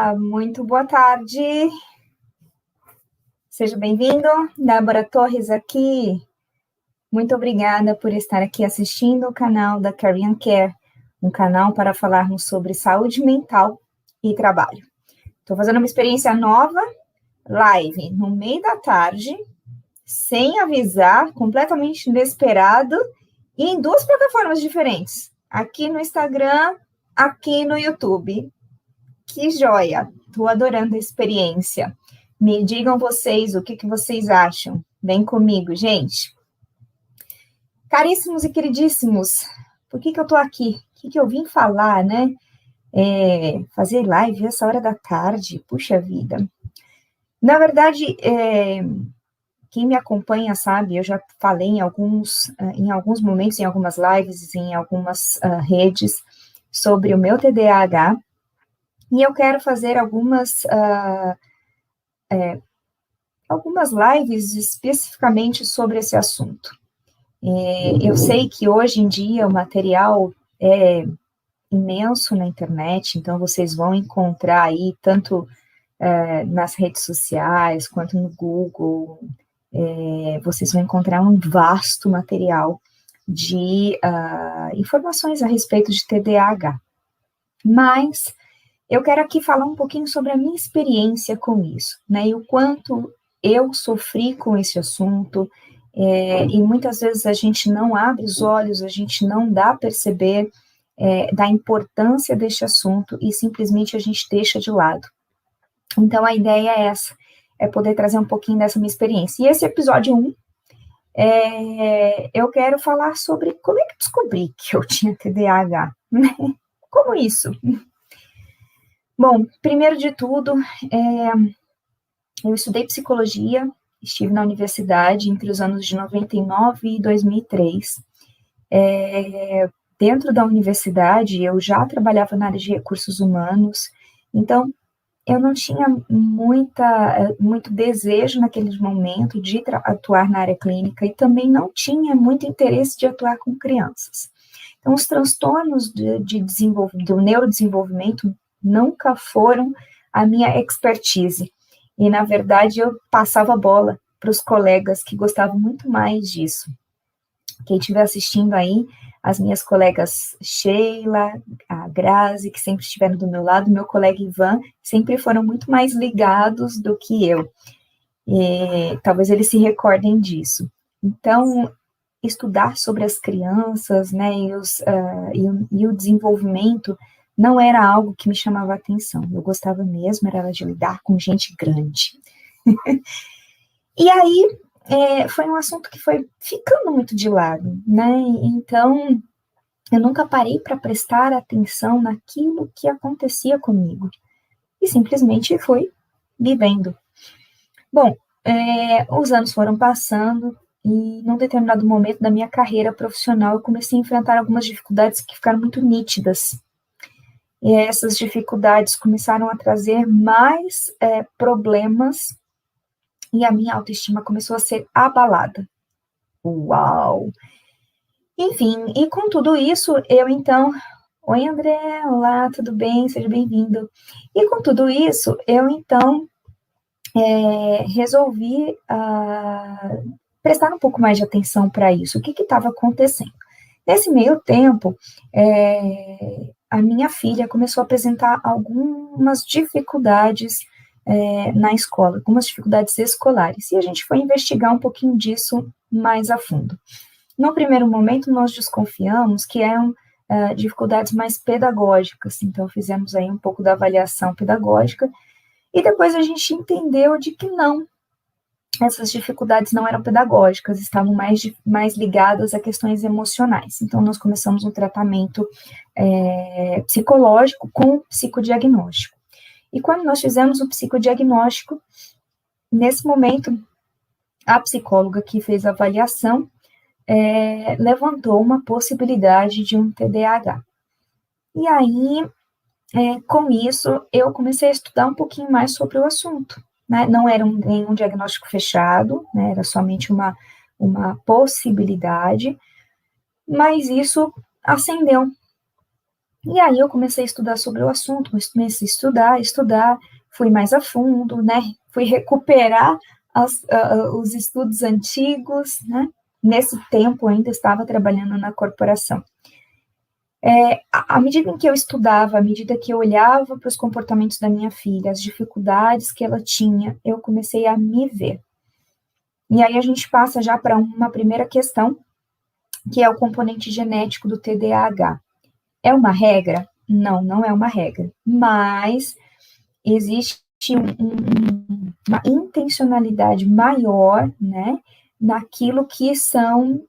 Olá, muito boa tarde. Seja bem-vindo. Débora Torres aqui. Muito obrigada por estar aqui assistindo o canal da Career Care, um canal para falarmos sobre saúde mental e trabalho. Estou fazendo uma experiência nova, live, no meio da tarde, sem avisar, completamente inesperado, e em duas plataformas diferentes, aqui no Instagram, aqui no YouTube. Que joia! Estou adorando a experiência. Me digam vocês o que vocês acham. Vem comigo, gente. Caríssimos e queridíssimos, por que eu estou aqui? O que eu vim falar, né? Fazer live essa hora da tarde, puxa vida. Na verdade, quem me acompanha sabe, eu já falei em alguns momentos, em algumas lives, em algumas redes, sobre o meu TDAH, e eu quero fazer algumas lives especificamente sobre esse assunto. Eu sei que hoje em dia o material é imenso na internet, então vocês vão encontrar aí tanto nas redes sociais quanto no Google, vocês vão encontrar um vasto material de informações a respeito de TDAH. Mas eu quero aqui falar um pouquinho sobre a minha experiência com isso, né, e o quanto eu sofri com esse assunto, e muitas vezes a gente não abre os olhos, a gente não dá a perceber da importância deste assunto e simplesmente a gente deixa de lado. Então, a ideia é essa, é poder trazer um pouquinho dessa minha experiência. E esse episódio 1, eu quero falar sobre como é que eu descobri que eu tinha TDAH, né? Como isso? Bom, primeiro de tudo, eu estudei psicologia, estive na universidade entre os anos de 99 e 2003. Dentro da universidade, eu já trabalhava na área de recursos humanos, então eu não tinha muito desejo naquele momento de atuar na área clínica e também não tinha muito interesse de atuar com crianças. Então, os transtornos do neurodesenvolvimento nunca foram a minha expertise. E, na verdade, eu passava a bola para os colegas que gostavam muito mais disso. Quem estiver assistindo aí, as minhas colegas Sheila, a Grazi, que sempre estiveram do meu lado, meu colega Ivan, sempre foram muito mais ligados do que eu. Talvez eles se recordem disso. Então, estudar sobre as crianças, né, e o desenvolvimento não era algo que me chamava a atenção. Eu gostava mesmo, era de lidar com gente grande. E aí, foi um assunto que foi ficando muito de lado, né? Então, eu nunca parei para prestar atenção naquilo que acontecia comigo. E simplesmente fui vivendo. Bom, os anos foram passando e, num determinado momento da minha carreira profissional, eu comecei a enfrentar algumas dificuldades que ficaram muito nítidas. E essas dificuldades começaram a trazer mais problemas e a minha autoestima começou a ser abalada. Uau! Enfim, e com tudo isso, eu então... Oi, André, olá, tudo bem? Seja bem-vindo. E com tudo isso, eu então resolvi prestar um pouco mais de atenção para isso. O que estava acontecendo? Nesse meio tempo, a minha filha começou a apresentar algumas dificuldades na escola, algumas dificuldades escolares, e a gente foi investigar um pouquinho disso mais a fundo. No primeiro momento, nós desconfiamos que eram dificuldades mais pedagógicas, então fizemos aí um pouco da avaliação pedagógica, e depois a gente entendeu de que não, essas dificuldades não eram pedagógicas, estavam mais ligadas a questões emocionais. Então, nós começamos um tratamento psicológico com psicodiagnóstico. E quando nós fizemos o psicodiagnóstico, nesse momento, a psicóloga que fez a avaliação levantou uma possibilidade de um TDAH. E aí, com isso, eu comecei a estudar um pouquinho mais sobre o assunto. Né? Não era nenhum diagnóstico fechado, né? Era somente uma possibilidade, mas isso acendeu E aí eu comecei a estudar sobre o assunto, comecei a estudar, fui mais a fundo, né? Fui recuperar os estudos antigos, né? Nesse tempo eu ainda estava trabalhando na corporação. À medida em que eu estudava, à medida que eu olhava para os comportamentos da minha filha, as dificuldades que ela tinha, eu comecei a me ver. E aí a gente passa já para uma primeira questão, que é o componente genético do TDAH. É uma regra? Não, não é uma regra. Mas existe uma intencionalidade maior, né, naquilo que são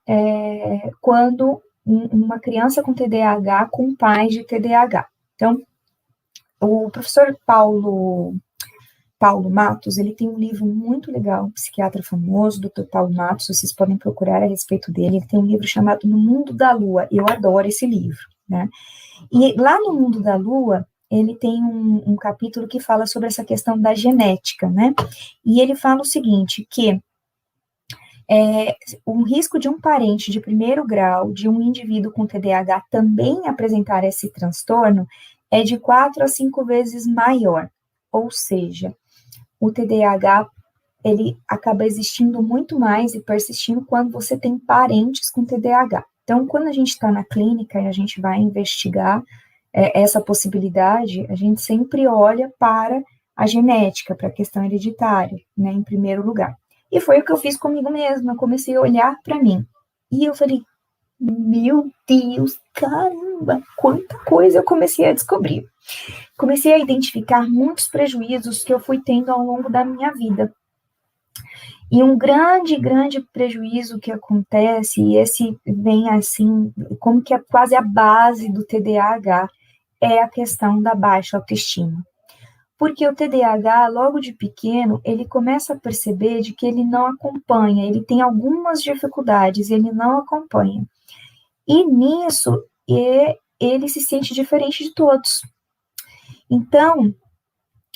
quando uma criança com TDAH com pais de TDAH. Então, o professor Paulo Matos, ele tem um livro muito legal, um psiquiatra famoso, Dr. Paulo Matos, vocês podem procurar a respeito dele, ele tem um livro chamado No Mundo da Lua, eu adoro esse livro, né? E lá no Mundo da Lua, ele tem um capítulo que fala sobre essa questão da genética, né? E ele fala o seguinte, que o risco de um parente de primeiro grau de um indivíduo com TDAH também apresentar esse transtorno é de 4 a 5 vezes maior. Ou seja, o TDAH, ele acaba existindo muito mais e persistindo quando você tem parentes com TDAH. Então, quando a gente está na clínica e a gente vai investigar essa possibilidade, a gente sempre olha para a genética, para a questão hereditária, né, em primeiro lugar. E foi o que eu fiz comigo mesma, eu comecei a olhar para mim. E eu falei, meu Deus, caramba, quanta coisa eu comecei a descobrir. Comecei a identificar muitos prejuízos que eu fui tendo ao longo da minha vida. E um grande, grande prejuízo que acontece, e esse vem assim, como que é quase a base do TDAH, é a questão da baixa autoestima. Porque o TDAH, logo de pequeno, ele começa a perceber de que ele não acompanha, ele tem algumas dificuldades, ele não acompanha. E nisso, ele se sente diferente de todos. Então,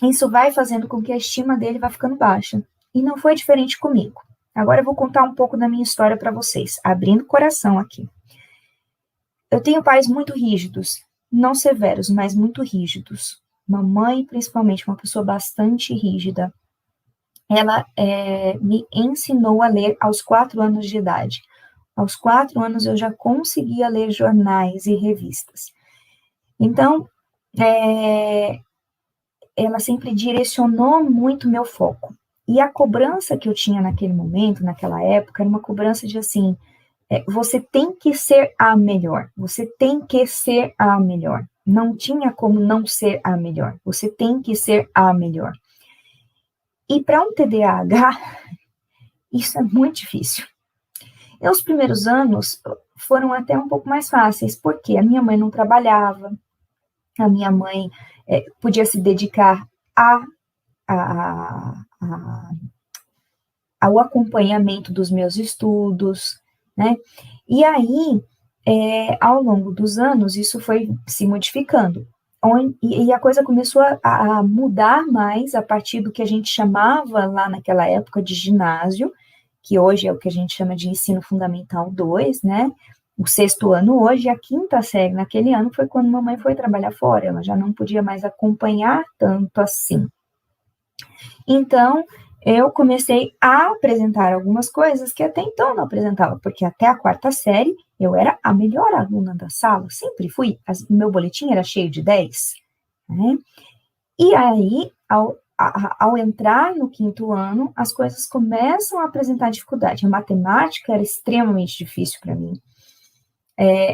isso vai fazendo com que a estima dele vá ficando baixa. E não foi diferente comigo. Agora eu vou contar um pouco da minha história para vocês, abrindo o coração aqui. Eu tenho pais muito rígidos, não severos, mas muito rígidos. Mamãe, principalmente, uma pessoa bastante rígida. Ela me ensinou a ler aos 4 anos de idade. Aos 4 anos eu já conseguia ler jornais e revistas. Então, ela sempre direcionou muito meu foco. E a cobrança que eu tinha naquele momento, naquela época, era uma cobrança de assim, você tem que ser a melhor, você tem que ser a melhor. Não tinha como não ser a melhor, você tem que ser a melhor. E para um TDAH, isso é muito difícil. E os primeiros anos foram até um pouco mais fáceis, porque a minha mãe não trabalhava, a minha mãe podia se dedicar ao acompanhamento dos meus estudos, né? E aí, ao longo dos anos, isso foi se modificando. E a coisa começou a mudar mais a partir do que a gente chamava lá naquela época de ginásio, que hoje é o que a gente chama de ensino fundamental 2, né? O 6º ano hoje, a 5ª série naquele ano foi quando mamãe foi trabalhar fora, ela já não podia mais acompanhar tanto assim. Então, eu comecei a apresentar algumas coisas que até então eu não apresentava, porque até a 4ª série eu era a melhor aluna da sala, sempre fui, meu boletim era cheio de 10, né? E aí, ao entrar no 5º ano, as coisas começam a apresentar dificuldade. A matemática era extremamente difícil para mim,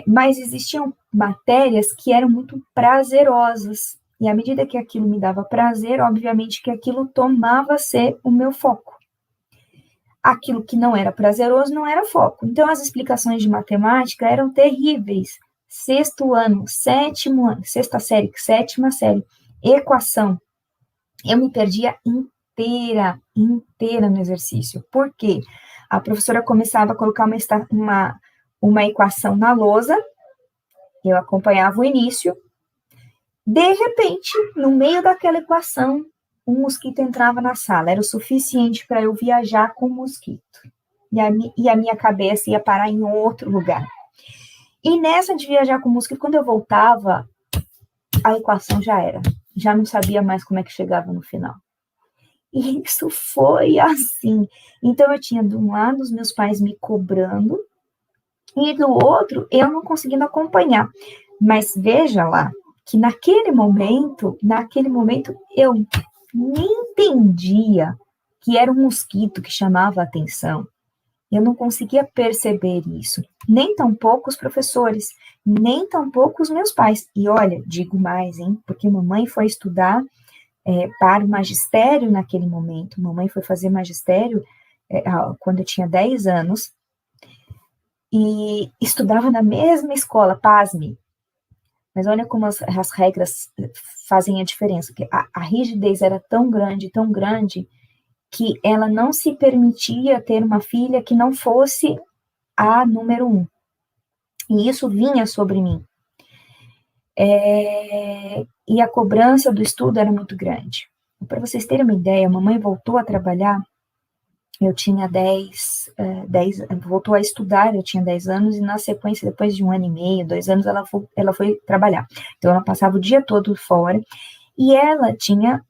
mas existiam matérias que eram muito prazerosas, e à medida que aquilo me dava prazer, obviamente que aquilo tomava a ser o meu foco. Aquilo que não era prazeroso não era foco. Então, as explicações de matemática eram terríveis. 6º ano, 7º ano, 6ª série, 7ª série, equação. Eu me perdia inteira no exercício. Por quê? A professora começava a colocar uma equação na lousa, eu acompanhava o início. De repente, no meio daquela equação, um mosquito entrava na sala. Era o suficiente para eu viajar com o mosquito. E a minha cabeça ia parar em outro lugar. E nessa de viajar com o mosquito, quando eu voltava a equação já era. Já não sabia mais como é que chegava no final. E isso foi assim. Então, eu tinha, de um lado, os meus pais me cobrando, e do outro, eu não conseguindo acompanhar. Mas veja lá, que naquele momento, eu nem entendia que era um mosquito que chamava a atenção. Eu não conseguia perceber isso. Nem tampouco os professores, nem tampouco os meus pais. E olha, digo mais, hein? Porque mamãe foi estudar para o magistério naquele momento. Mamãe foi fazer magistério quando eu tinha 10 anos e estudava na mesma escola, pasme. Mas olha como as regras fazem a diferença, porque a rigidez era tão grande, que ela não se permitia ter uma filha que não fosse a número 1. E isso vinha sobre mim. E a cobrança do estudo era muito grande. Para vocês terem uma ideia, a mamãe voltou a trabalhar, eu tinha 10, voltou a estudar, eu tinha 10 anos, e na sequência, depois de 1 ano e meio, 2 anos, ela foi trabalhar. Então, ela passava o dia todo fora, e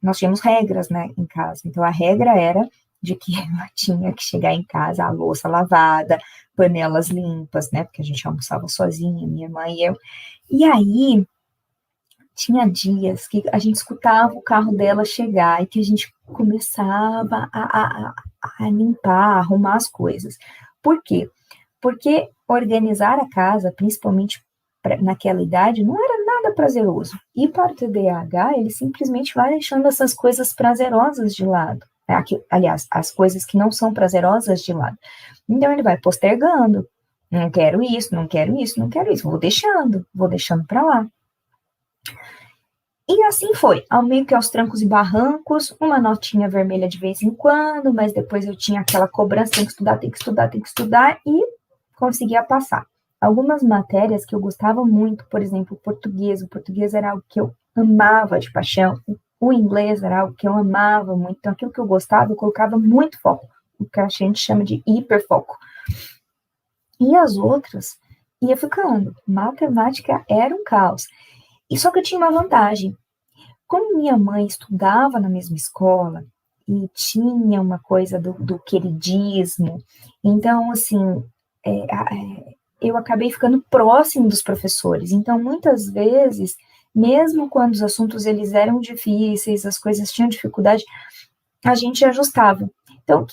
nós tínhamos regras, né, em casa. Então, a regra era de que ela tinha que chegar em casa, a louça lavada, panelas limpas, né, porque a gente almoçava sozinha, minha mãe e eu. E aí, tinha dias que a gente escutava o carro dela chegar e que a gente começava a limpar, a arrumar as coisas. Por quê? Porque organizar a casa, principalmente naquela idade, não era nada prazeroso. E para o TDAH, ele simplesmente vai deixando essas coisas prazerosas de lado. Aliás, as coisas que não são prazerosas de lado. Então, ele vai postergando. Não quero isso, não quero isso, não quero isso. Vou deixando para lá. E assim foi, ao meio que aos trancos e barrancos, uma notinha vermelha de vez em quando, mas depois eu tinha aquela cobrança, tem que estudar, e conseguia passar. Algumas matérias que eu gostava muito, por exemplo, o português era algo que eu amava de paixão, o inglês era algo que eu amava muito, então aquilo que eu gostava, eu colocava muito foco, o que a gente chama de hiperfoco. E as outras ia ficando, matemática era um caos. E só que eu tinha uma vantagem. Como minha mãe estudava na mesma escola e tinha uma coisa do queridismo, então, assim, eu acabei ficando próximo dos professores. Então, muitas vezes, mesmo quando os assuntos eles eram difíceis, as coisas tinham dificuldade, a gente ajustava. Então, o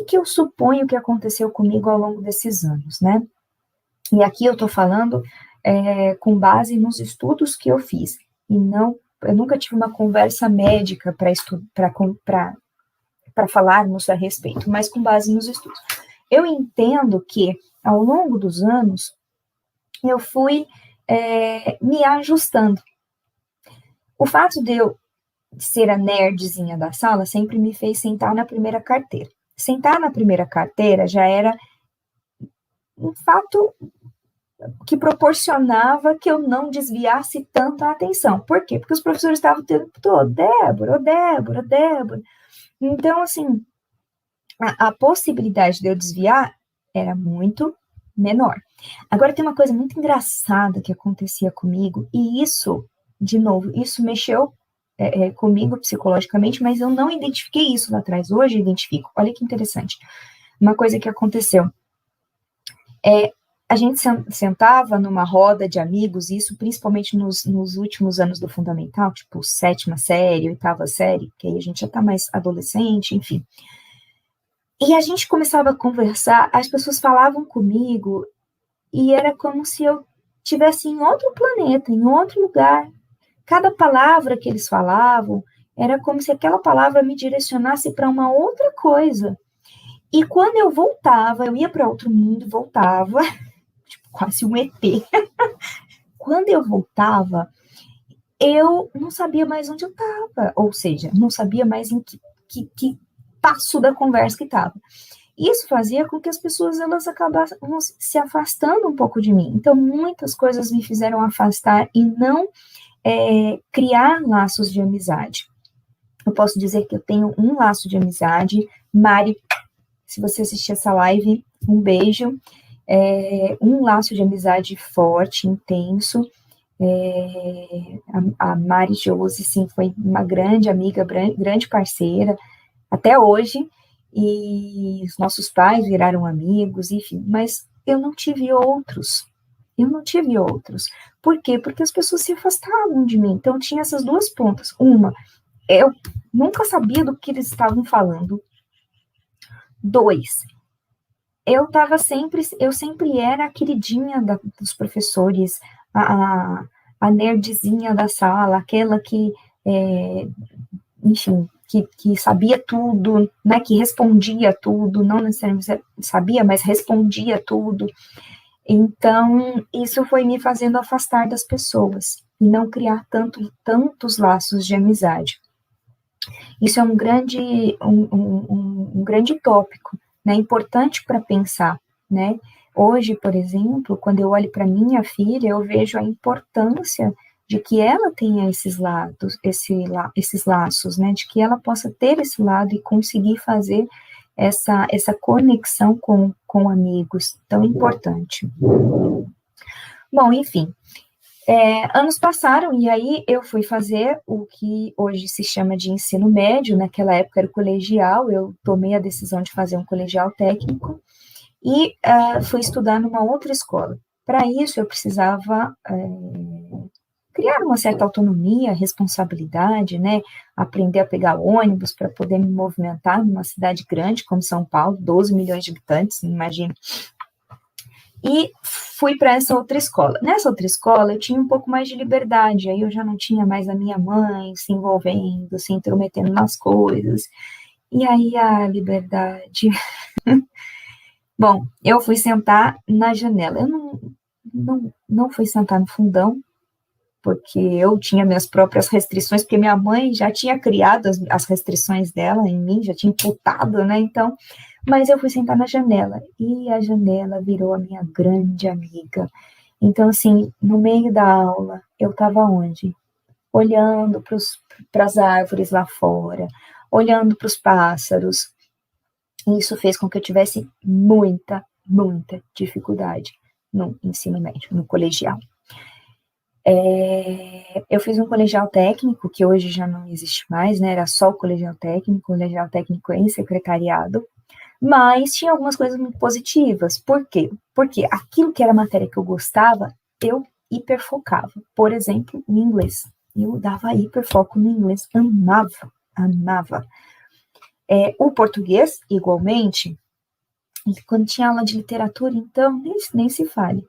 que eu suponho que aconteceu comigo ao longo desses anos, né? E aqui eu estou falando com base nos estudos que eu fiz, e não, eu nunca tive uma conversa médica para falarmos a respeito, mas com base nos estudos. Eu entendo que, ao longo dos anos, eu fui me ajustando. O fato de eu ser a nerdzinha da sala sempre me fez sentar na primeira carteira. Sentar na primeira carteira já era um fato que proporcionava que eu não desviasse tanto a atenção. Por quê? Porque os professores estavam o tempo todo, Débora. Então, assim, a possibilidade de eu desviar era muito menor. Agora, tem uma coisa muito engraçada que acontecia comigo, e isso, de novo, isso mexeu comigo psicologicamente, mas eu não identifiquei isso lá atrás. Hoje eu identifico. Olha que interessante. Uma coisa que aconteceu. A gente sentava numa roda de amigos, isso principalmente nos últimos anos do fundamental, tipo 7ª série, 8ª série, que aí a gente já tá mais adolescente, enfim. E a gente começava a conversar, as pessoas falavam comigo, e era como se eu estivesse em outro planeta, em outro lugar. Cada palavra que eles falavam, era como se aquela palavra me direcionasse para uma outra coisa. E quando eu voltava, eu ia para outro mundo e voltava, tipo, quase um ET. Quando eu voltava, eu não sabia mais onde eu estava, ou seja, não sabia mais em que passo da conversa que estava. Isso fazia com que as pessoas elas acabassem se afastando um pouco de mim. Então, muitas coisas me fizeram afastar e não criar laços de amizade. Eu posso dizer que eu tenho um laço de amizade. Mari, se você assistir essa live, um beijo. Um laço de amizade forte, intenso, A Mari Josi, sim, foi uma grande amiga, grande parceira, até hoje, e os nossos pais viraram amigos, enfim, mas eu não tive outros. Eu não tive outros. Por quê? Porque as pessoas se afastavam de mim. Então, tinha essas duas pontas. Uma, eu nunca sabia do que eles estavam falando. Dois, eu sempre era a queridinha dos professores, a, a nerdzinha da sala, aquela que, enfim, que sabia tudo, né, que respondia tudo, não necessariamente sabia, mas respondia tudo. Então, isso foi me fazendo afastar das pessoas e não criar tantos laços de amizade. Isso é um grande tópico, né, importante para pensar, né? Hoje, por exemplo, quando eu olho para minha filha, eu vejo a importância de que ela tenha esses laços, né? De que ela possa ter esse lado e conseguir fazer essa conexão com amigos, tão importante. Bom, enfim, anos passaram e aí eu fui fazer o que hoje se chama de ensino médio, naquela época era o colegial, eu tomei a decisão de fazer um colegial técnico e fui estudar numa outra escola. Para isso eu precisava criar uma certa autonomia, responsabilidade, né? Aprender a pegar ônibus para poder me movimentar numa cidade grande como São Paulo, 12 milhões de habitantes, imagina. E fui para essa outra escola. Nessa outra escola eu tinha um pouco mais de liberdade, aí eu já não tinha mais a minha mãe se envolvendo, se intrometendo nas coisas. E aí a liberdade. Bom, eu fui sentar na janela. Eu não fui sentar no fundão, porque eu tinha minhas próprias restrições, porque minha mãe já tinha criado as restrições dela em mim, já tinha imputado, né? Então, mas eu fui sentar na janela, e a janela virou a minha grande amiga. Então, assim, no meio da aula, eu estava onde? Olhando para as árvores lá fora, olhando para os pássaros. E isso fez com que eu tivesse muita dificuldade no ensino médio, no colegial. Eu fiz um colegial técnico, que hoje já não existe mais, né? Era só o colegial técnico em secretariado, mas tinha algumas coisas muito positivas. Por quê? Porque aquilo que era matéria que eu gostava, eu hiperfocava. Por exemplo, o inglês. Eu dava hiperfoco no inglês, amava. O português, igualmente, e quando tinha aula de literatura, então, nem se fale.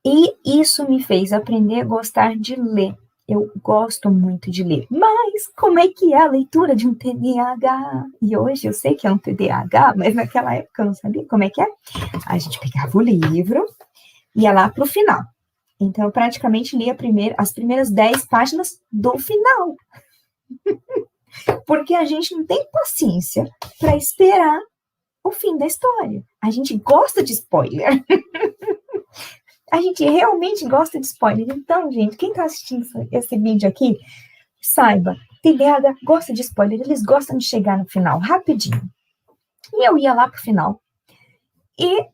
E isso me fez aprender a gostar de ler. Eu gosto muito de ler. Mas como é que é a leitura de um TDAH? E hoje eu sei que é um TDAH, mas naquela época eu não sabia como é que é. A gente pegava o livro, ia lá para o final. Então, eu praticamente lia as primeiras 10 páginas do final. Porque a gente não tem paciência para esperar o fim da história. A gente gosta de spoiler. A gente realmente gosta de spoiler. Então, gente, quem está assistindo esse vídeo aqui, saiba, TDAH gosta de spoiler, eles gostam de chegar no final, rapidinho. E eu ia lá pro final e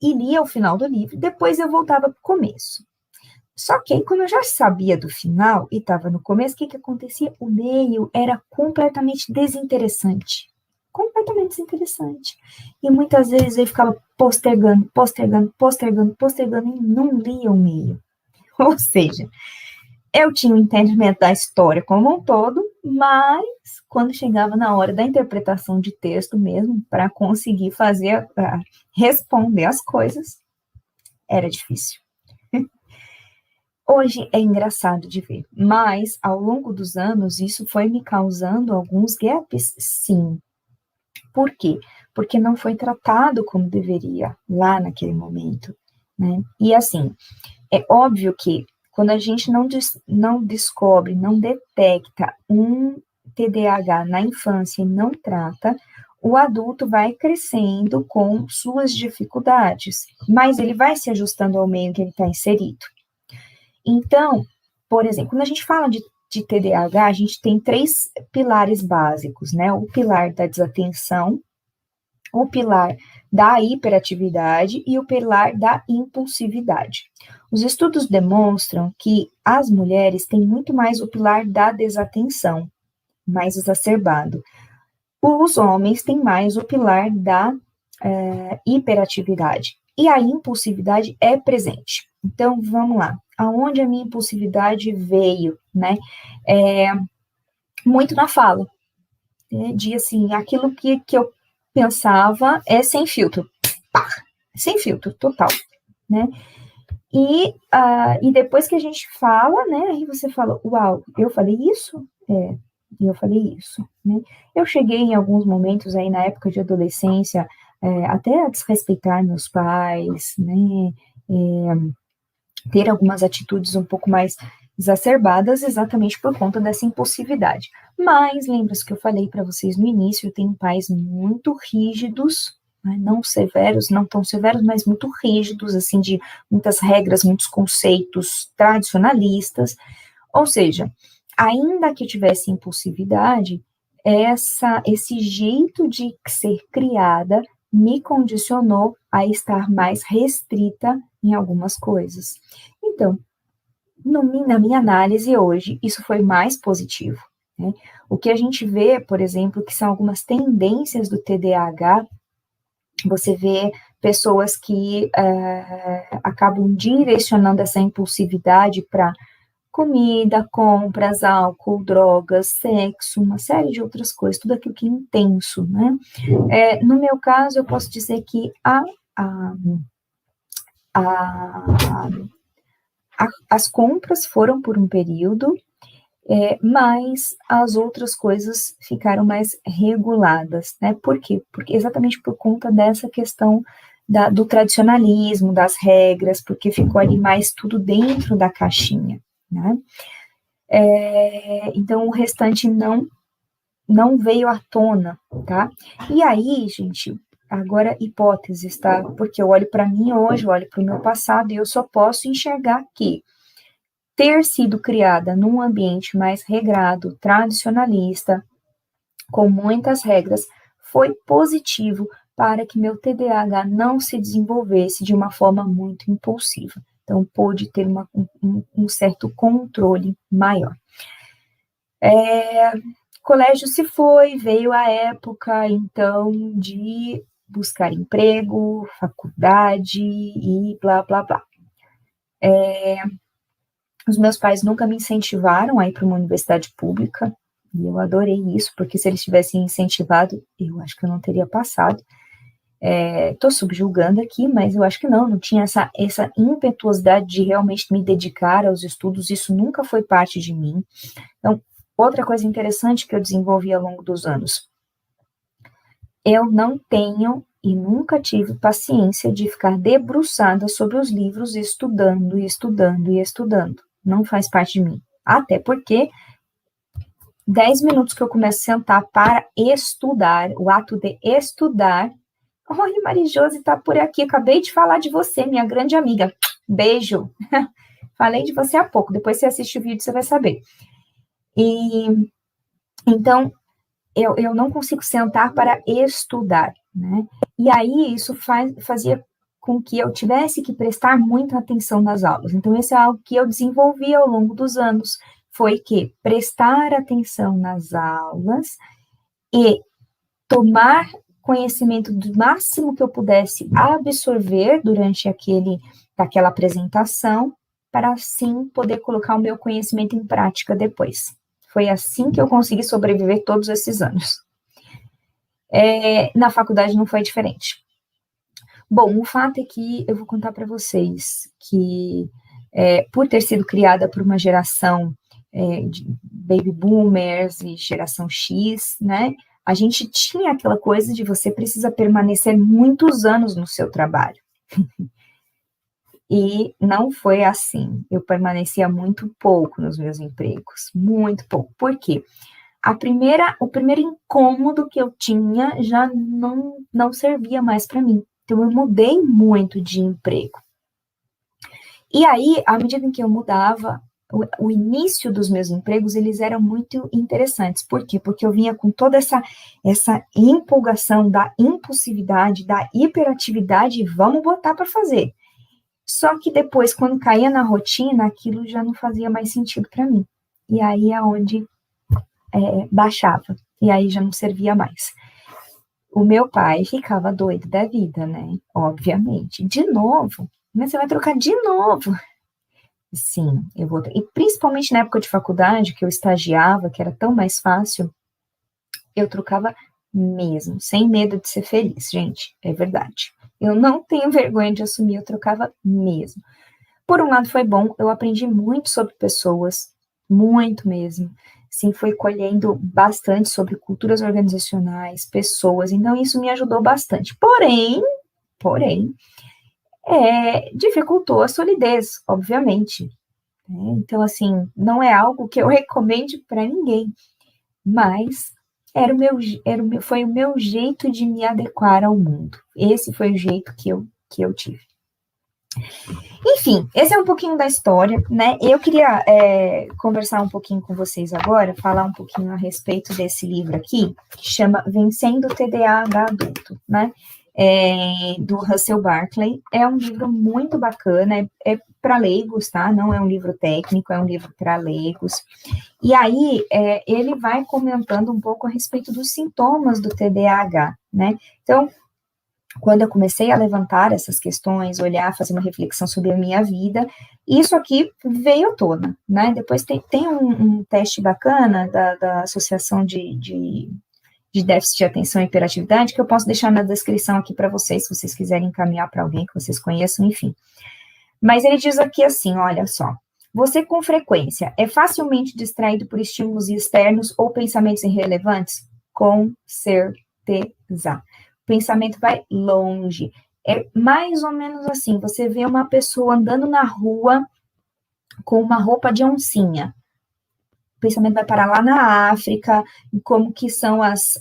lia o final do livro, depois eu voltava pro começo. Só que aí, como eu já sabia do final e estava no começo, o que acontecia? O meio era completamente desinteressante. Completamente desinteressante. E muitas vezes eu ficava postergando e não lia o meio. Ou seja, eu tinha um entendimento da história como um todo, mas quando chegava na hora da interpretação de texto mesmo, para conseguir responder as coisas, era difícil. Hoje é engraçado de ver, mas ao longo dos anos isso foi me causando alguns gaps, sim. Por quê? Porque não foi tratado como deveria lá naquele momento, né? E assim, é óbvio que quando a gente não descobre, não detecta um TDAH na infância e não trata, o adulto vai crescendo com suas dificuldades, mas ele vai se ajustando ao meio que ele está inserido. Então, por exemplo, quando a gente fala de TDAH, a gente tem 3 pilares básicos, né? O pilar da desatenção, o pilar da hiperatividade e o pilar da impulsividade. Os estudos demonstram que as mulheres têm muito mais o pilar da desatenção, mais exacerbado. Os homens têm mais o pilar da hiperatividade. E a impulsividade é presente. Então, vamos lá. Aonde a minha impulsividade veio, né? Muito na fala. De, assim, aquilo que eu pensava é sem filtro. Pá! Sem filtro, total, né? E depois que a gente fala, né? Aí você fala, uau, eu falei isso? Eu falei isso, né? Eu cheguei em alguns momentos aí na época de adolescência, até a desrespeitar meus pais, né? Ter algumas atitudes um pouco mais exacerbadas exatamente por conta dessa impulsividade. Mas lembra-se que eu falei para vocês no início, eu tenho pais muito rígidos, né? Não severos, não tão severos, mas muito rígidos, assim, de muitas regras, muitos conceitos tradicionalistas. Ou seja, ainda que eu tivesse impulsividade, esse jeito de ser criada me condicionou a estar mais restrita em algumas coisas. Então, na minha análise hoje, isso foi mais positivo, né? O que a gente vê, por exemplo, que são algumas tendências do TDAH, você vê pessoas que acabam direcionando essa impulsividade para comida, compras, álcool, drogas, sexo, uma série de outras coisas, tudo aquilo que é intenso, né? No meu caso, eu posso dizer que as compras foram por um período, mas as outras coisas ficaram mais reguladas, né? Por quê? Porque exatamente por conta dessa questão do tradicionalismo, das regras, porque ficou ali mais tudo dentro da caixinha, né? Então, o restante não veio à tona, tá? E aí, gente, agora hipóteses, tá? Porque eu olho para mim hoje, eu olho para o meu passado e eu só posso enxergar que ter sido criada num ambiente mais regrado, tradicionalista, com muitas regras, foi positivo para que meu TDAH não se desenvolvesse de uma forma muito impulsiva. Então, pôde ter um certo controle maior. Colégio se foi, veio a época, então, de buscar emprego, faculdade e blá, blá, blá. Os meus pais nunca me incentivaram a ir para uma universidade pública, e eu adorei isso, porque se eles tivessem incentivado, eu acho que eu não teria passado. Estou subjulgando aqui, mas eu acho que não tinha essa impetuosidade de realmente me dedicar aos estudos, isso nunca foi parte de mim. Então, outra coisa interessante que eu desenvolvi ao longo dos anos, eu não tenho e nunca tive paciência de ficar debruçada sobre os livros, estudando e estudando e estudando. Não faz parte de mim. Até porque 10 minutos que eu começo a sentar para estudar, o ato de estudar. Oi, Marijose está por aqui, acabei de falar de você, minha grande amiga. Beijo. Falei de você há pouco, depois você assiste o vídeo, você vai saber. Então, eu não consigo sentar para estudar, né? E aí, isso fazia com que eu tivesse que prestar muita atenção nas aulas. Então, esse é algo que eu desenvolvi ao longo dos anos, foi que prestar atenção nas aulas e tomar conhecimento do máximo que eu pudesse absorver durante aquela apresentação, para assim poder colocar o meu conhecimento em prática depois. Foi assim que eu consegui sobreviver todos esses anos. Na faculdade não foi diferente. Bom, o fato é que eu vou contar para vocês que, por ter sido criada por uma geração de baby boomers e geração X, né, a gente tinha aquela coisa de você precisa permanecer muitos anos no seu trabalho. E não foi assim. Eu permanecia muito pouco nos meus empregos, muito pouco. Por quê? O primeiro incômodo que eu tinha já não servia mais para mim. Então, eu mudei muito de emprego. E aí, à medida em que eu mudava, o início dos meus empregos, eles eram muito interessantes. Por quê? Porque eu vinha com toda essa empolgação da impulsividade, da hiperatividade, e vamos botar para fazer. Só que depois, quando caía na rotina, aquilo já não fazia mais sentido para mim. E aí é onde baixava, e aí já não servia mais. O meu pai ficava doido da vida, né? Obviamente. De novo? Mas você vai trocar de novo? Sim, eu vou. E principalmente na época de faculdade, que eu estagiava, que era tão mais fácil, eu trocava mesmo, sem medo de ser feliz, gente, é verdade. Eu não tenho vergonha de assumir, eu trocava mesmo. Por um lado foi bom, eu aprendi muito sobre pessoas, muito mesmo. Sim, fui colhendo bastante sobre culturas organizacionais, pessoas, então isso me ajudou bastante. Porém, dificultou a solidez, obviamente. Né? Então, assim, não é algo que eu recomende para ninguém, mas foi o meu jeito de me adequar ao mundo. Esse foi o jeito que eu tive. Enfim, esse é um pouquinho da história, né? Eu queria conversar um pouquinho com vocês agora, falar um pouquinho a respeito desse livro aqui, que chama Vencendo o TDAH Adulto, né? Do Russell Barkley. É um livro muito bacana, é para leigos, tá? Não é um livro técnico, é um livro para leigos. E aí, ele vai comentando um pouco a respeito dos sintomas do TDAH, né? Então, quando eu comecei a levantar essas questões, olhar, fazer uma reflexão sobre a minha vida, isso aqui veio à tona, né? Depois tem um teste bacana da Associação de Déficit de Atenção e Hiperatividade, que eu posso deixar na descrição aqui para vocês, se vocês quiserem encaminhar para alguém que vocês conheçam, enfim. Mas ele diz aqui assim, olha só, você com frequência é facilmente distraído por estímulos externos ou pensamentos irrelevantes? Com certeza. O pensamento vai longe. É mais ou menos assim, você vê uma pessoa andando na rua com uma roupa de oncinha. O pensamento vai parar lá na África, como que são as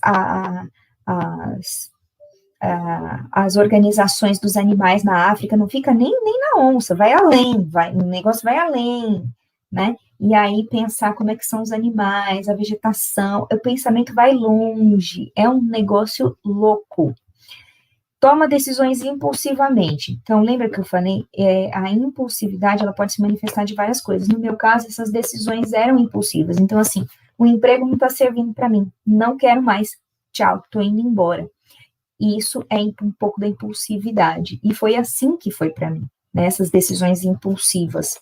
organizações dos animais na África, não fica nem na onça, vai além, o negócio vai além, né? E aí pensar como é que são os animais, a vegetação, o pensamento vai longe, é um negócio louco. Toma decisões impulsivamente. Então, lembra que eu falei? A impulsividade, ela pode se manifestar de várias coisas. No meu caso, essas decisões eram impulsivas. Então, assim, o emprego não está servindo para mim. Não quero mais. Tchau, tô indo embora. E isso é um pouco da impulsividade. E foi assim que foi para mim, né? Essas decisões impulsivas.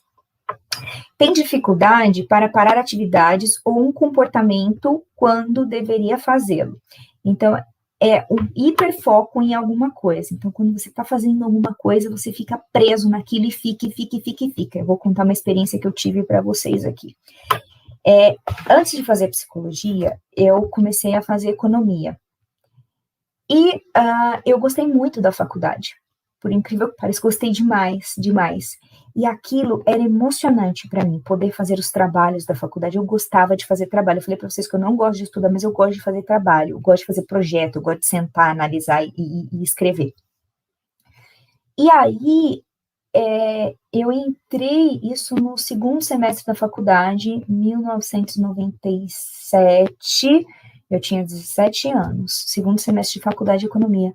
Tem dificuldade para parar atividades ou um comportamento quando deveria fazê-lo. Então, é um hiperfoco em alguma coisa. Então, quando você está fazendo alguma coisa, você fica preso naquilo e fica. Eu vou contar uma experiência que eu tive para vocês aqui. Antes de fazer psicologia, eu comecei a fazer economia. E eu gostei muito da faculdade. Por incrível que pareça, gostei demais. E aquilo era emocionante para mim, poder fazer os trabalhos da faculdade. Eu gostava de fazer trabalho. Eu falei para vocês que eu não gosto de estudar, mas eu gosto de fazer trabalho, eu gosto de fazer projeto, eu gosto de sentar, analisar e escrever. E aí, eu entrei isso no segundo semestre da faculdade, 1997, eu tinha 17 anos, segundo semestre de faculdade de economia.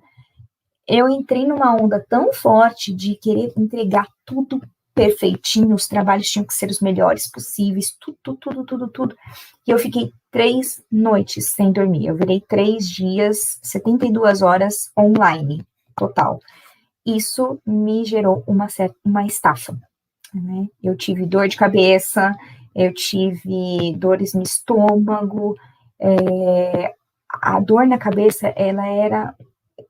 Eu entrei numa onda tão forte de querer entregar tudo perfeitinho, os trabalhos tinham que ser os melhores possíveis, tudo, e eu fiquei 3 noites sem dormir, eu virei 3 dias, 72 horas online, total. Isso me gerou uma estafa, né? Eu tive dor de cabeça, eu tive dores no estômago, a dor na cabeça, ela era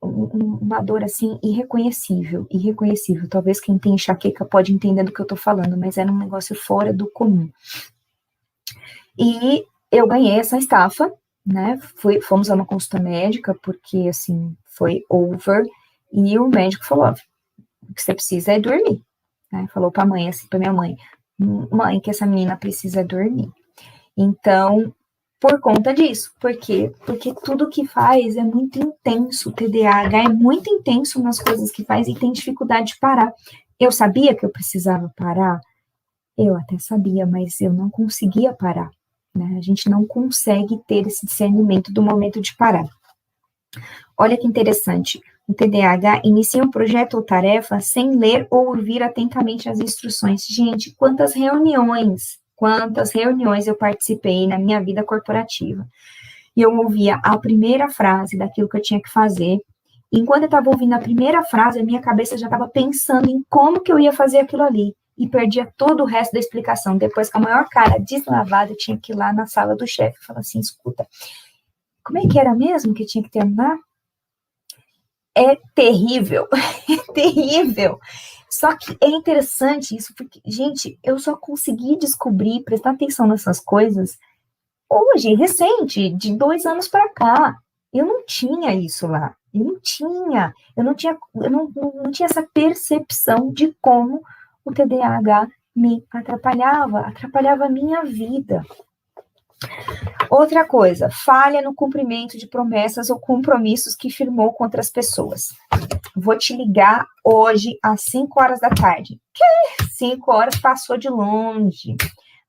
uma dor assim irreconhecível. Talvez quem tem enxaqueca pode entender do que eu tô falando, mas era um negócio fora do comum. E eu ganhei essa estafa, né? Fomos a uma consulta médica, porque assim, foi over, e o médico falou: o que você precisa é dormir. Né? Falou pra mãe, assim, pra minha mãe: mãe, que essa menina precisa dormir. Então, por conta disso, porque tudo que faz é muito intenso, o TDAH é muito intenso nas coisas que faz e tem dificuldade de parar. Eu sabia que eu precisava parar? Eu até sabia, mas eu não conseguia parar, né? A gente não consegue ter esse discernimento do momento de parar. Olha que interessante, O TDAH inicia um projeto ou tarefa sem ler ou ouvir atentamente as instruções. Gente, quantas reuniões eu participei na minha vida corporativa. E eu ouvia a primeira frase daquilo que eu tinha que fazer. E enquanto eu estava ouvindo a primeira frase, a minha cabeça já estava pensando em como que eu ia fazer aquilo ali. E perdia todo o resto da explicação. Depois, com a maior cara deslavada, eu tinha que ir lá na sala do chefe e falar assim, escuta, como é que era mesmo que tinha que terminar? É terrível, é terrível. Só que é interessante isso, porque, gente, eu só consegui descobrir, prestar atenção nessas coisas hoje, recente, de 2 anos para cá. Eu não tinha isso lá. Eu não tinha essa percepção de como o TDAH me atrapalhava a minha vida. Outra coisa, falha no cumprimento de promessas ou compromissos que firmou com outras pessoas. Vou te ligar hoje às 5 horas da tarde. Que? 5 horas passou de longe.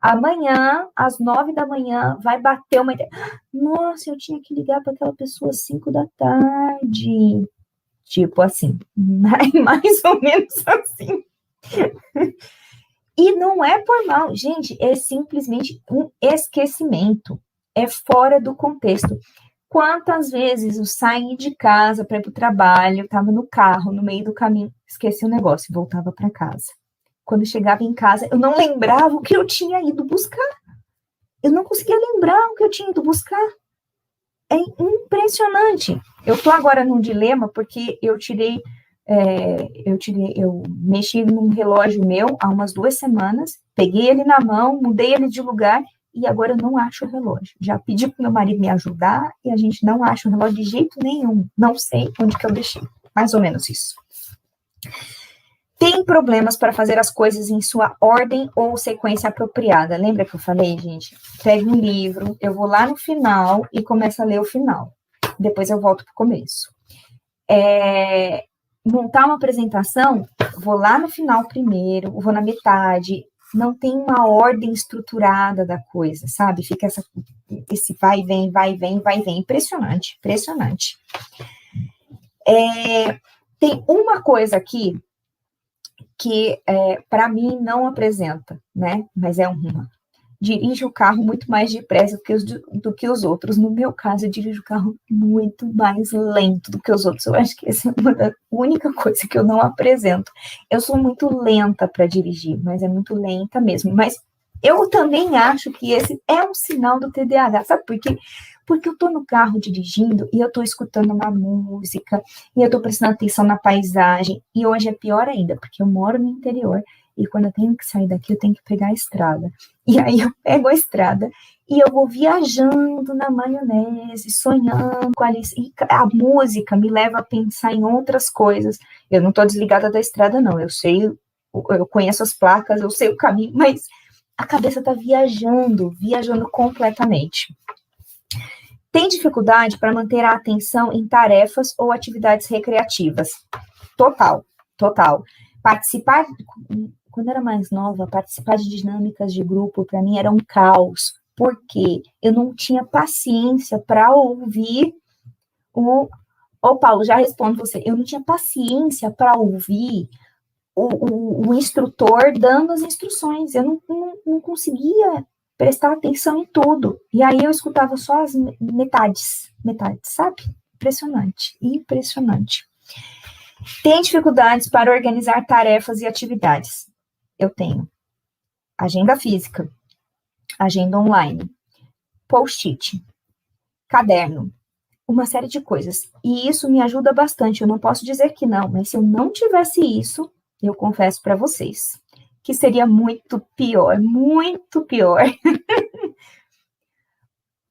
Amanhã, às 9 da manhã, vai bater uma ideia. Nossa, eu tinha que ligar para aquela pessoa às 5 da tarde. Tipo assim, mais ou menos assim. E não é por mal, gente, é simplesmente um esquecimento. É fora do contexto. Quantas vezes eu saí de casa para ir para o trabalho, estava no carro, no meio do caminho, esqueci o negócio e voltava para casa. Quando eu chegava em casa, eu não lembrava o que eu tinha ido buscar. Eu não conseguia lembrar o que eu tinha ido buscar. É impressionante. Eu estou agora num dilema porque eu mexi num relógio meu há umas 2 semanas, peguei ele na mão, mudei ele de lugar e agora eu não acho o relógio. Já pedi para meu marido me ajudar e a gente não acha o relógio de jeito nenhum. Não sei onde que eu deixei. Mais ou menos isso. Tem problemas para fazer as coisas em sua ordem ou sequência apropriada. Lembra que eu falei, gente? Pega um livro, eu vou lá no final e começo a ler o final. Depois eu volto para o começo. Montar uma apresentação, vou lá no final primeiro, vou na metade. Não tem uma ordem estruturada da coisa, sabe? Fica esse vai e vem, vai e vem, vai e vem. Impressionante, impressionante. Tem uma coisa aqui que para mim não apresenta, né? Mas é uma. Dirige o carro muito mais depressa do que os outros. No meu caso, eu dirijo o carro muito mais lento do que os outros. Eu acho que essa é a única coisa que eu não apresento. Eu sou muito lenta para dirigir, mas é muito lenta mesmo. Mas eu também acho que esse é um sinal do TDAH. Sabe por quê? Porque eu estou no carro dirigindo e eu estou escutando uma música e eu estou prestando atenção na paisagem. E hoje é pior ainda, porque eu moro no interior e quando eu tenho que sair daqui, eu tenho que pegar a estrada. E aí eu pego a estrada e eu vou viajando na maionese, sonhando com a Alice. E a música me leva a pensar em outras coisas. Eu não estou desligada da estrada, não. Eu sei, eu conheço as placas, eu sei o caminho, mas a cabeça está viajando completamente. Tem dificuldade para manter a atenção em tarefas ou atividades recreativas? Total. Participar, quando eu era mais nova, participar de dinâmicas de grupo, para mim, era um caos, porque eu não tinha paciência para ouvir Paulo, já respondo você. Eu não tinha paciência para ouvir o instrutor dando as instruções. Eu não conseguia prestar atenção em tudo. E aí eu escutava só as metades, sabe? Impressionante. Tem dificuldades para organizar tarefas e atividades? Eu tenho. Agenda física, agenda online, post-it, caderno, uma série de coisas. E isso me ajuda bastante. Eu não posso dizer que não, mas se eu não tivesse isso, eu confesso para vocês que seria muito pior, muito pior.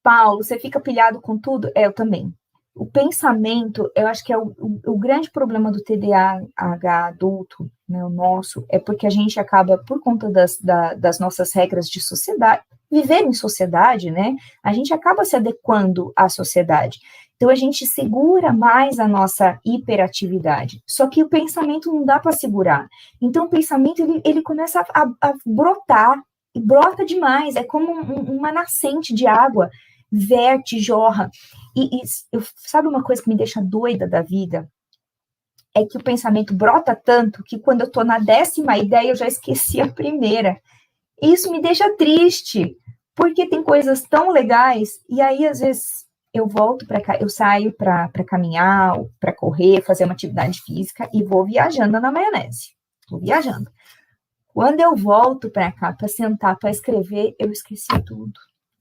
Paulo, você fica pilhado com tudo? Eu também. O pensamento, eu acho que é o grande problema do TDAH adulto, né, o nosso, é porque a gente acaba, por conta das nossas regras de sociedade, viver em sociedade, né, a gente acaba se adequando à sociedade. Então, a gente segura mais a nossa hiperatividade. Só que o pensamento não dá para segurar. Então, o pensamento, ele começa a brotar, e brota demais, é como uma nascente de água, verte, jorra. E sabe uma coisa que me deixa doida da vida? é que o pensamento brota tanto que quando eu estou na 10ª ideia, eu já esqueci a primeira. Isso me deixa triste, porque tem coisas tão legais, e aí, às vezes, eu volto para cá, eu saio para caminhar, para correr, fazer uma atividade física, e vou viajando na maionese. Vou viajando. Quando eu volto para cá, para sentar, para escrever, eu esqueci tudo.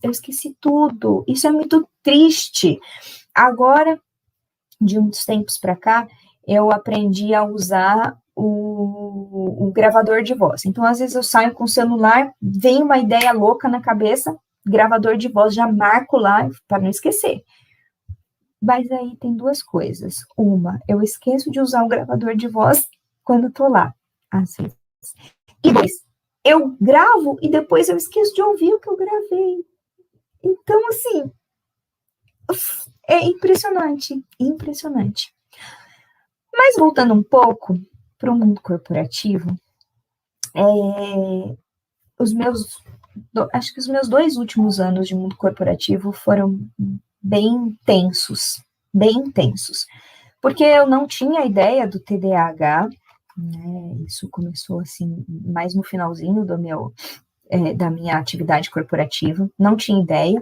Eu esqueci tudo. Isso é muito triste. Agora, de uns tempos para cá, eu aprendi a usar o gravador de voz. Então, às vezes eu saio com o celular, vem uma ideia louca na cabeça, gravador de voz, já marco lá para não esquecer. Mas aí tem duas coisas. Uma, eu esqueço de usar o gravador de voz quando estou lá, às vezes. E dois, eu gravo e depois eu esqueço de ouvir o que eu gravei. Então, assim, é impressionante, impressionante. Mas voltando um pouco para o mundo corporativo, acho que os meus 2 últimos anos de mundo corporativo foram bem intensos, porque eu não tinha ideia do TDAH, né? Isso começou assim mais no finalzinho da minha atividade corporativa, não tinha ideia,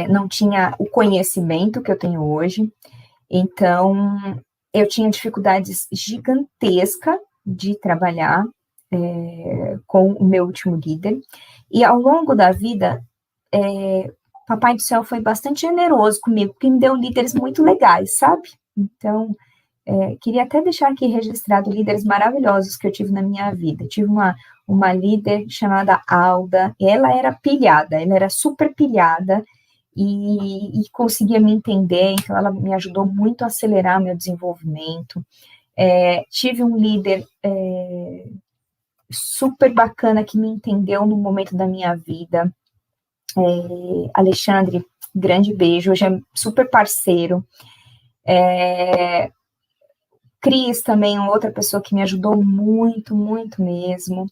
não tinha o conhecimento que eu tenho hoje, então eu tinha dificuldades gigantescas de trabalhar com o meu último líder, e ao longo da vida, Papai do Céu foi bastante generoso comigo, porque me deu líderes muito legais, sabe? Então, queria até deixar aqui registrado líderes maravilhosos que eu tive na minha vida. Tive uma líder chamada Alda, ela era pilhada, ela era super pilhada, e conseguia me entender, então ela me ajudou muito a acelerar meu desenvolvimento. Tive um líder super bacana que me entendeu no momento da minha vida, Alexandre, grande beijo, hoje é super parceiro. Cris também, outra pessoa que me ajudou muito, muito mesmo.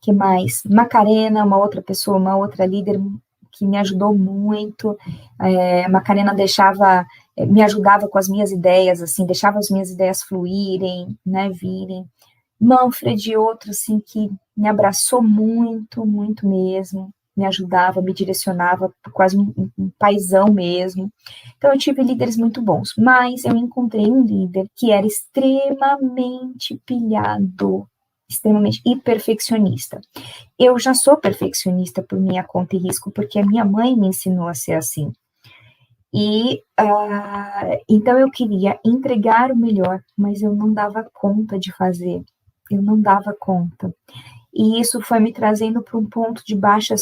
Que mais? Macarena, uma outra pessoa, uma outra líder que me ajudou muito. Macarena me ajudava com as minhas ideias, assim, deixava as minhas ideias fluírem, né, virem. Manfred, outro, assim, que me abraçou muito, muito mesmo, me ajudava, me direcionava, quase um paizão mesmo. Então, eu tive líderes muito bons, mas eu encontrei um líder que era extremamente pilhado, extremamente e perfeccionista. Eu já sou perfeccionista por minha conta e risco, porque a minha mãe me ensinou a ser assim. Então eu queria entregar o melhor, mas eu não dava conta de fazer. Eu não dava conta. E isso foi me trazendo para um ponto de baixa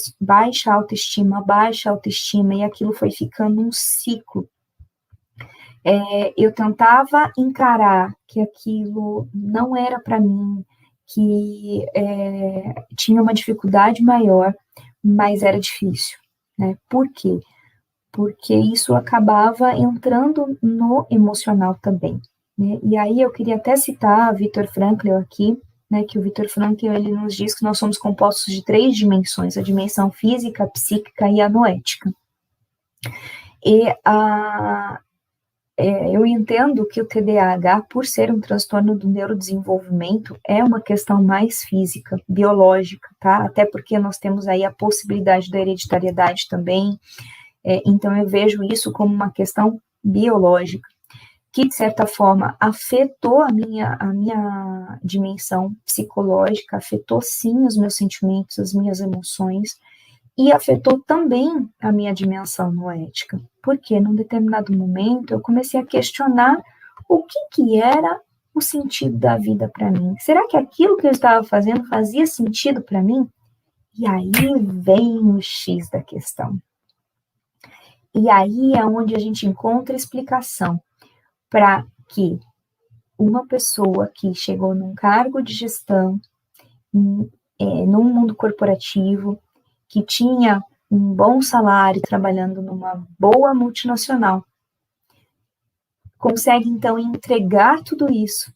autoestima, e aquilo foi ficando um ciclo. Eu tentava encarar que aquilo não era para mim, que tinha uma dificuldade maior, mas era difícil, né? Por quê? Porque isso acabava entrando no emocional também, né? E aí eu queria até citar Viktor Frankl aqui, né, que o Viktor Frankl, ele nos diz que nós somos compostos de 3 dimensões, a dimensão física, psíquica e a noética. E eu entendo que o TDAH, por ser um transtorno do neurodesenvolvimento, é uma questão mais física, biológica, tá? Até porque nós temos aí a possibilidade da hereditariedade também, então eu vejo isso como uma questão biológica, que de certa forma afetou a minha dimensão psicológica, afetou sim os meus sentimentos, as minhas emoções, e afetou também a minha dimensão noética, porque num determinado momento eu comecei a questionar o que era o sentido da vida para mim. Será que aquilo que eu estava fazendo fazia sentido para mim? E aí vem o X da questão. E aí é onde a gente encontra explicação para que uma pessoa que chegou num cargo de gestão, num mundo corporativo, que tinha um bom salário, trabalhando numa boa multinacional, consegue então entregar tudo isso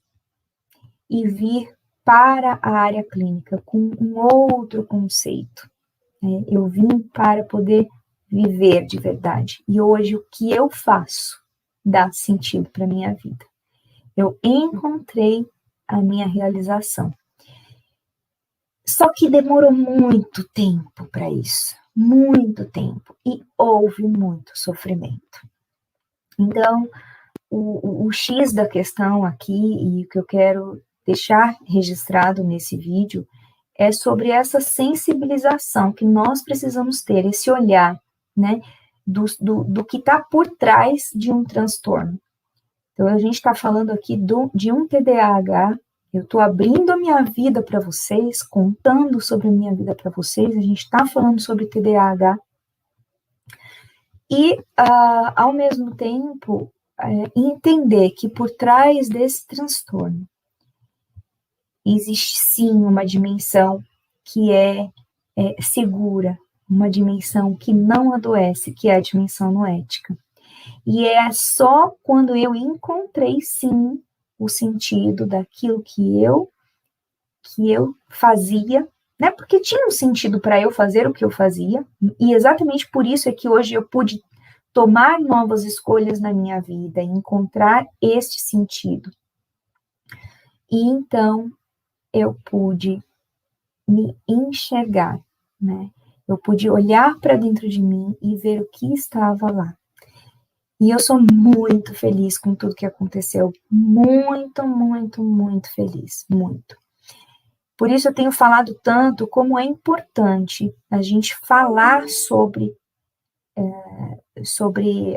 e vir para a área clínica com um outro conceito. Eu vim para poder viver de verdade. E hoje o que eu faço? dar sentido para a minha vida. Eu encontrei a minha realização. Só que demorou muito tempo para isso, muito tempo, e houve muito sofrimento. Então, o X da questão aqui, e o que eu quero deixar registrado nesse vídeo, é sobre essa sensibilização que nós precisamos ter, esse olhar, né, do que está por trás de um transtorno. Então, a gente está falando aqui de um TDAH, eu estou abrindo a minha vida para vocês, contando sobre a minha vida para vocês, a gente está falando sobre TDAH, e, ao mesmo tempo, entender que por trás desse transtorno existe sim uma dimensão que é segura, uma dimensão que não adoece, que é a dimensão noética. E é só quando eu encontrei sim o sentido daquilo que eu fazia, né? Porque tinha um sentido para eu fazer o que eu fazia, e exatamente por isso é que hoje eu pude tomar novas escolhas na minha vida, encontrar este sentido. E então eu pude me enxergar, né? Eu pude olhar para dentro de mim e ver o que estava lá. E eu sou muito feliz com tudo que aconteceu. Muito, muito, muito feliz. Muito. Por isso eu tenho falado tanto como é importante a gente falar sobre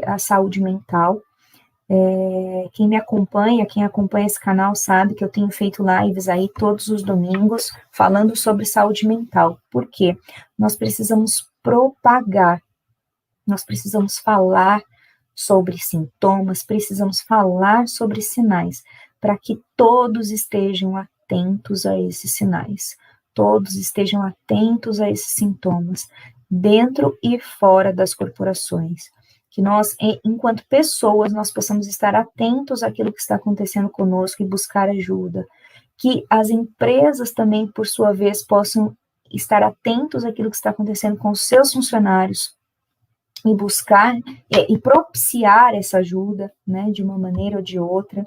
a saúde mental. Quem acompanha esse canal sabe que eu tenho feito lives aí todos os domingos falando sobre saúde mental. Por quê? Nós precisamos propagar, nós precisamos falar sobre sintomas, precisamos falar sobre sinais, para que todos estejam atentos a esses sinais, todos estejam atentos a esses sintomas, dentro e fora das corporações. Que nós, enquanto pessoas, nós possamos estar atentos àquilo que está acontecendo conosco e buscar ajuda. Que as empresas também, por sua vez, possam estar atentos àquilo que está acontecendo com os seus funcionários e buscar e propiciar essa ajuda, né, de uma maneira ou de outra.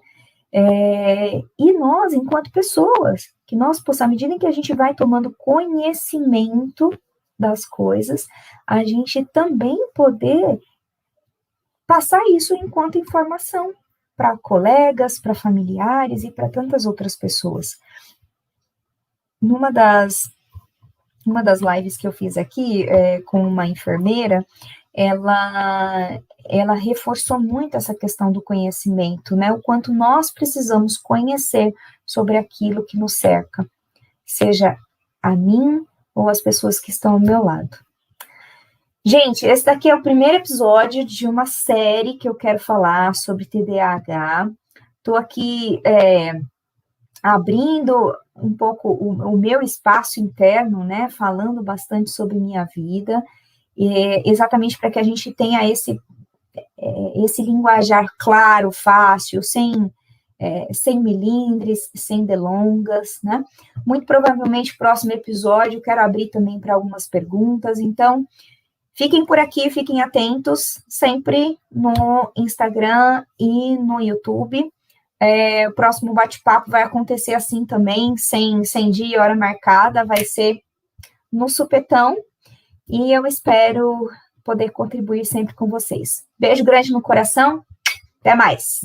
E nós, enquanto pessoas, que nós possamos, à medida em que a gente vai tomando conhecimento das coisas, a gente também poder passar isso enquanto informação para colegas, para familiares e para tantas outras pessoas. Uma das lives que eu fiz aqui com uma enfermeira, ela reforçou muito essa questão do conhecimento, né? O quanto nós precisamos conhecer sobre aquilo que nos cerca, seja a mim ou as pessoas que estão ao meu lado. Gente, esse daqui é o primeiro episódio de uma série que eu quero falar sobre TDAH. Estou aqui abrindo um pouco o meu espaço interno, né? Falando bastante sobre minha vida, exatamente para que a gente tenha esse linguajar claro, fácil, sem melindres, sem delongas, né? Muito provavelmente, próximo episódio, eu quero abrir também para algumas perguntas, então fiquem por aqui, fiquem atentos, sempre no Instagram e no YouTube. O próximo bate-papo vai acontecer assim também, sem dia e hora marcada, vai ser no supetão, e eu espero poder contribuir sempre com vocês. Beijo grande no coração, até mais!